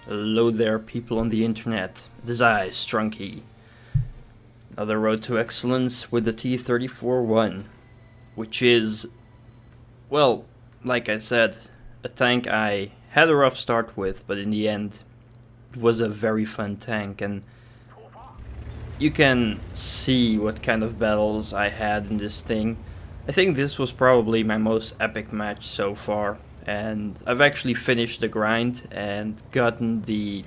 Hello there, people on the internet. It is I, Strunky. Another road to excellence with the T-34-1, which is, well, like I said, a tank I had a rough start with, but in the end, it was a very fun tank, and you can see what kind of battles I had in this thing. I think this was probably my most epic match so far. And I've actually finished the grind and gotten the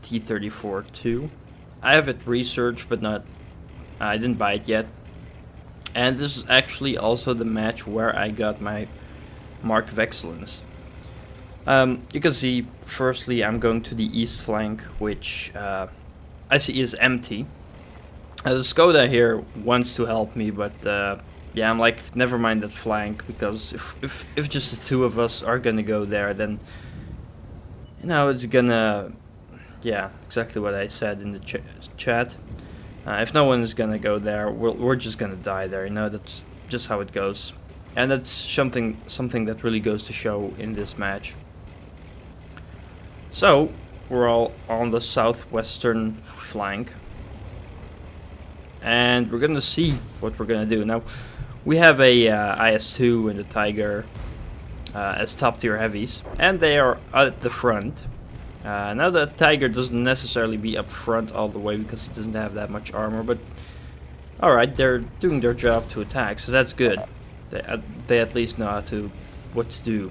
T-34-2. I have it researched, but I didn't buy it yet. And this is actually also the match where I got my Mark of Excellence. You can see, firstly, I'm going to the east flank, which I see is empty. The Skoda here wants to help me, but yeah, I'm like, never mind that flank, because if just the two of us are gonna go there, then, you know, it's gonna, yeah, exactly what I said in the chat. If no one is gonna go there, we're just gonna die there, you know, that's just how it goes. And that's something that really goes to show in this match. So, we're all on the southwestern flank. And we're gonna see what we're gonna do. Now, we have a IS-2 and a Tiger as top tier heavies, and they are at the front. Now the Tiger doesn't necessarily be up front all the way because he doesn't have that much armor, but alright, they're doing their job to attack, so that's good. They at least know what to do.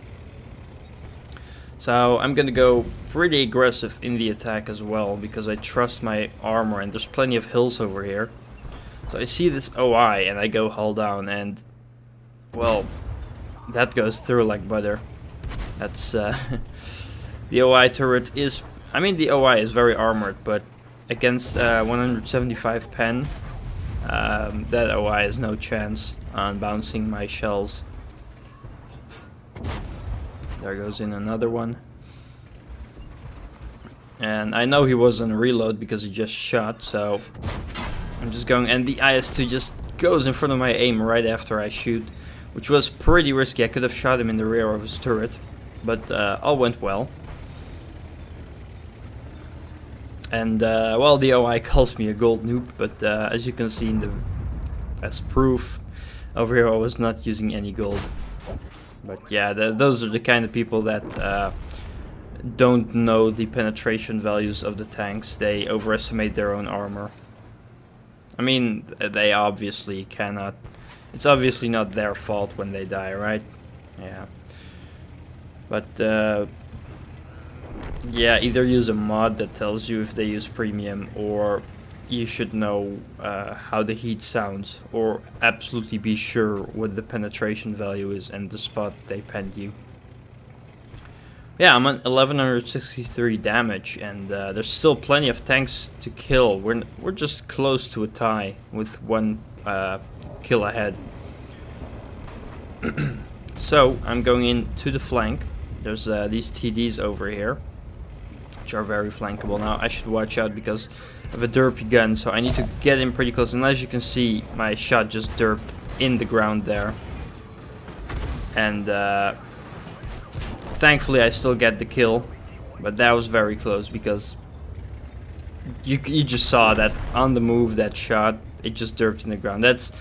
So I'm gonna go pretty aggressive in the attack as well, because I trust my armor, and there's plenty of hills over here. So I see this OI and I go hull down, and well, that goes through like butter. That's the OI turret is, I mean, the OI is very armored, but against 175 pen, that OI has no chance on bouncing my shells. There goes in another one. And I know he was on reload because he just shot, so I'm just going, and the IS-2 just goes in front of my aim right after I shoot, which was pretty risky. I could have shot him in the rear of his turret, but all went well. And well, the OI calls me a gold noob, but as you can see as proof, over here I was not using any gold. But yeah, those are the kind of people that don't know the penetration values of the tanks. They overestimate their own armor. I mean, they obviously cannot. It's obviously not their fault when they die, right? Yeah. But yeah, either use a mod that tells you if they use premium, or you should know how the heat sounds, or absolutely be sure what the penetration value is and the spot they penned you. Yeah, I'm on 1163 damage, and there's still plenty of tanks to kill. We're just close to a tie with one kill ahead. So I'm going into the flank. There's these TDs over here, which are very flankable. Now I should watch out because I have a derpy gun, so I need to get in pretty close. And as you can see, my shot just derped in the ground there. And thankfully I still get the kill, but that was very close because you just saw that on the move, that shot, it just derped in the ground. That's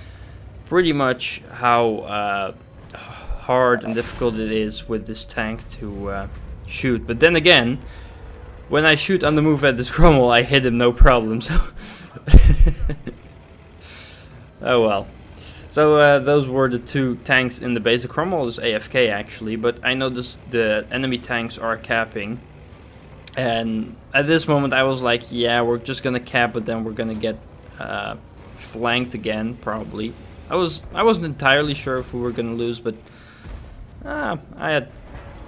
pretty much how hard and difficult it is with this tank to shoot. But then again, when I shoot on the move at this Cromwell, I hit him no problem, so oh well. So those were the two tanks in the base. The Cromwell is AFK actually, but I noticed the enemy tanks are capping. And at this moment I was like, yeah, we're just gonna cap, but then we're gonna get flanked again, probably. I wasn't entirely sure if we were gonna lose, but I had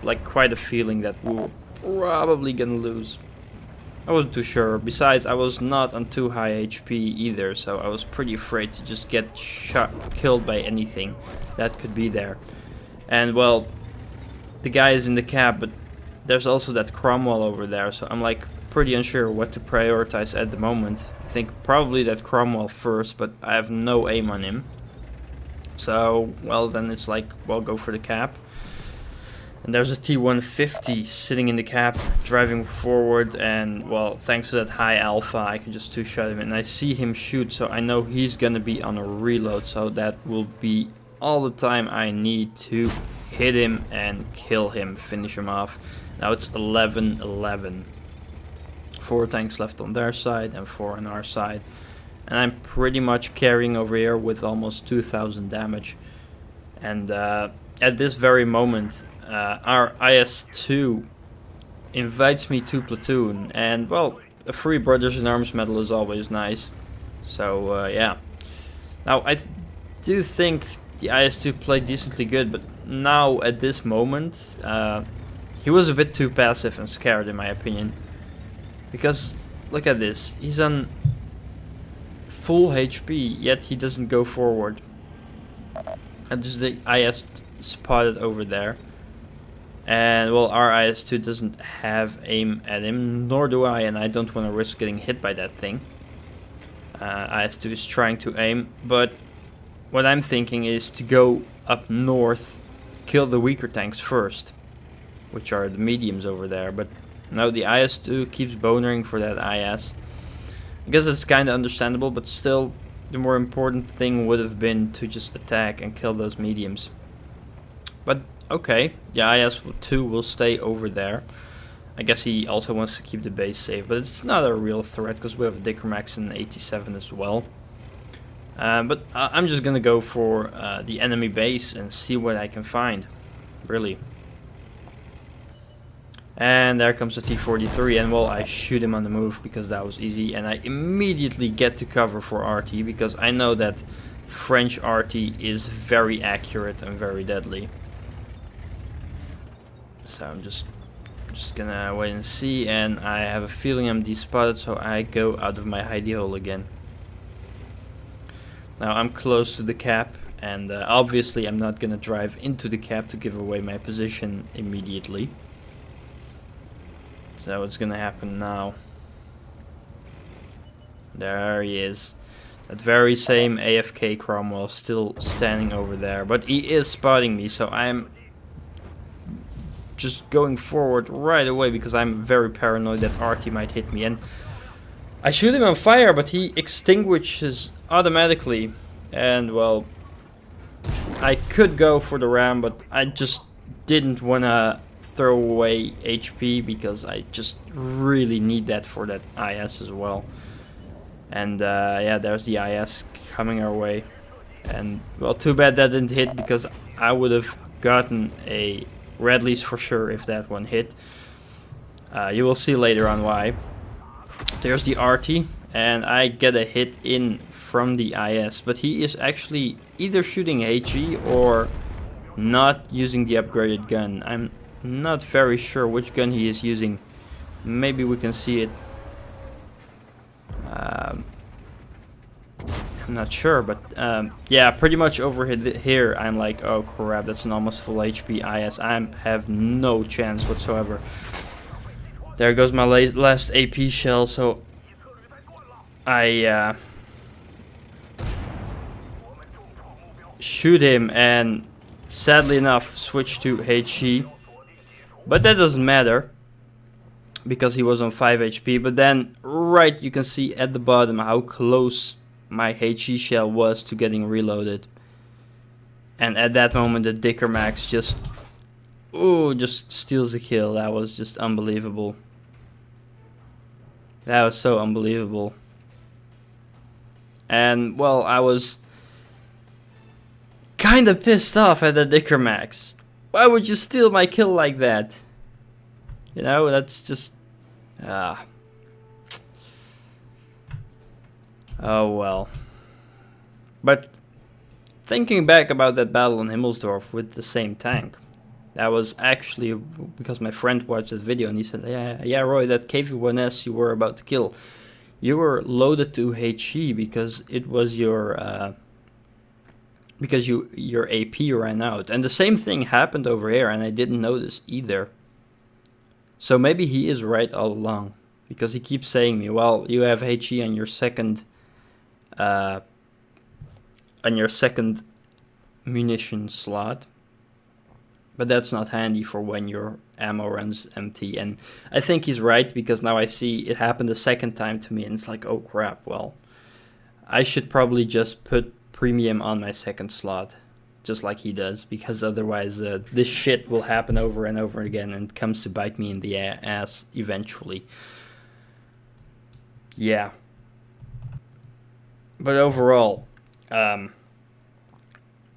like quite a feeling that we were probably gonna lose. I wasn't too sure. Besides, I was not on too high HP either, so I was pretty afraid to just get killed by anything that could be there. And well, the guy is in the cap, but there's also that Cromwell over there, so I'm like pretty unsure what to prioritize at the moment. I think probably that Cromwell first, but I have no aim on him. So, well, then it's like, well, go for the cap. And there's a T-150 sitting in the cap, driving forward, and well, thanks to that high alpha, I can just two-shot him, and I see him shoot, so I know he's gonna be on a reload, so that will be all the time I need to hit him and kill him, finish him off. Now it's 11-11. 4 tanks left on their side and 4 on our side. And I'm pretty much carrying over here with almost 2,000 damage. And at this very moment, our IS-2 invites me to platoon, and well, a free Brothers in Arms medal is always nice. So yeah. Now I do think the IS-2 played decently good, but now at this moment, he was a bit too passive and scared in my opinion. Because look at this, he's on full HP, yet he doesn't go forward. And just the IS spotted over there. And well, our IS-2 doesn't have aim at him, nor do I, and I don't want to risk getting hit by that thing. IS-2 is trying to aim, but what I'm thinking is to go up north, kill the weaker tanks first, which are the mediums over there. But no, the IS-2 keeps bonering for that IS. I guess it's kind of understandable, but still, the more important thing would have been to just attack and kill those mediums. But okay, the IS-2 will stay over there. I guess he also wants to keep the base safe, but it's not a real threat because we have a Dickermax and an 87 as well. But I'm just gonna go for the enemy base and see what I can find, really. And there comes the T-43, and well, I shoot him on the move because that was easy, and I immediately get to cover for RT because I know that French RT is very accurate and very deadly. So I'm just gonna wait and see, and I have a feeling I'm despotted, so I go out of my hidey hole again. Now I'm close to the cap, and obviously I'm not gonna drive into the cap to give away my position immediately. So what's gonna happen now? There he is. That very same AFK Cromwell still standing over there, but he is spotting me, so I'm just going forward right away because I'm very paranoid that RT might hit me. And I shoot him on fire, but he extinguishes automatically. And well, I could go for the ram, but I just didn't want to throw away HP because I just really need that for that IS as well. And yeah, there's the IS coming our way. And well, too bad that didn't hit because I would have gotten a red lease for sure if that one hit. You will see later on why. There's the RT, and I get a hit in from the IS, but he is actually either shooting HE or not using the upgraded gun. I'm not very sure which gun he is using. Maybe we can see it. I'm not sure, but yeah, pretty much over here I'm like, oh crap, that's an almost full HP IS. I have no chance whatsoever. There goes my last AP shell, so I shoot him and sadly enough switch to HE. But that doesn't matter because he was on 5 HP. But then right, you can see at the bottom how close my HE shell was to getting reloaded. And at that moment the Dickermax just steals the kill. That was just unbelievable. That was so unbelievable. And well, I was kind of pissed off at the Dickermax. Why would you steal my kill like that? You know, that's just oh well. But thinking back about that battle in Himmelsdorf with the same tank, that was actually because my friend watched this video and he said, yeah Roy, that KV-1S you were about to kill, you were loaded to HE because it was your because your AP ran out. And the same thing happened over here, and I didn't notice either. So maybe he is right all along, because he keeps saying me, well, you have HE on your second munition slot. But that's not handy for when your ammo runs empty. And I think he's right, because now I see it happened a second time to me, and it's like, oh crap, well, I should probably just put premium on my second slot, just like he does, because otherwise this shit will happen over and over again, and it comes to bite me in the ass eventually. Yeah. But overall, yeah,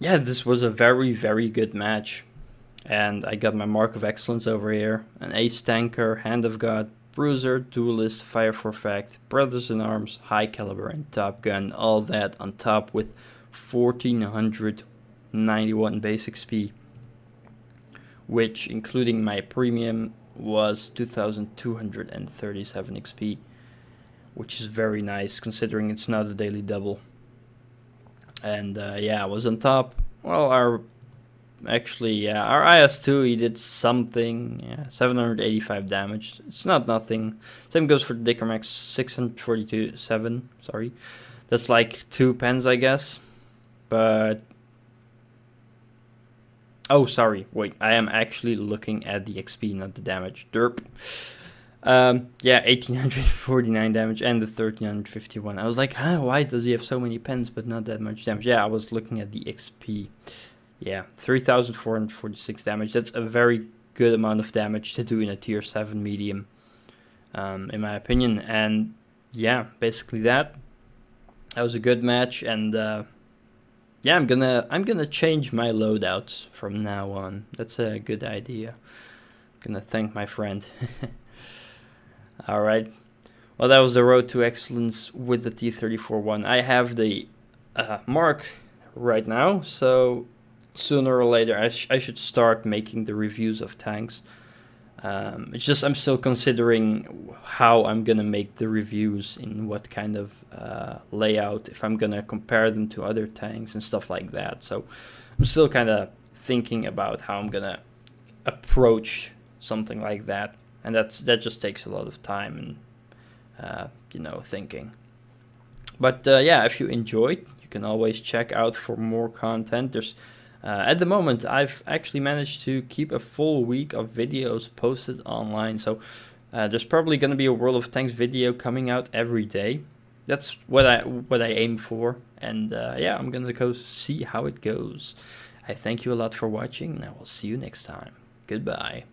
this was a very, very good match. And I got my Mark of Excellence over here. An Ace Tanker, Hand of God, Bruiser, Duelist, Fire for Fact, Brothers in Arms, High Caliber, and Top Gun. All that on top with 1491 base XP. Which, including my premium, was 2237 XP. Which is very nice, considering it's not a daily double. And yeah, I was on top. Well, our IS-2, he did something. Yeah, 785 damage. It's not nothing. Same goes for the Dicker Max, 642.7. Sorry, that's like 2 pens, I guess. But oh, sorry. Wait, I am actually looking at the XP, not the damage. Derp. Yeah, 1849 damage and the 1351. I was like, why does he have so many pens but not that much damage? Yeah, I was looking at the XP. Yeah, 3446 damage. That's a very good amount of damage to do in a tier 7 medium, in my opinion. And yeah, basically that was a good match. And yeah, I'm gonna change my loadouts from now on. That's a good idea. I'm gonna thank my friend. Alright, well, that was the road to excellence with the T-34-1. I have the Mark right now, so sooner or later I should start making the reviews of tanks. It's just I'm still considering how I'm gonna make the reviews, in what kind of layout, if I'm gonna compare them to other tanks and stuff like that. So I'm still kind of thinking about how I'm gonna approach something like that. And that just takes a lot of time and, thinking. But yeah, if you enjoyed, you can always check out for more content. There's, at the moment, I've actually managed to keep a full week of videos posted online. So there's probably going to be a World of Tanks video coming out every day. That's what I aim for. And yeah, I'm going to go see how it goes. I thank you a lot for watching, and I will see you next time. Goodbye.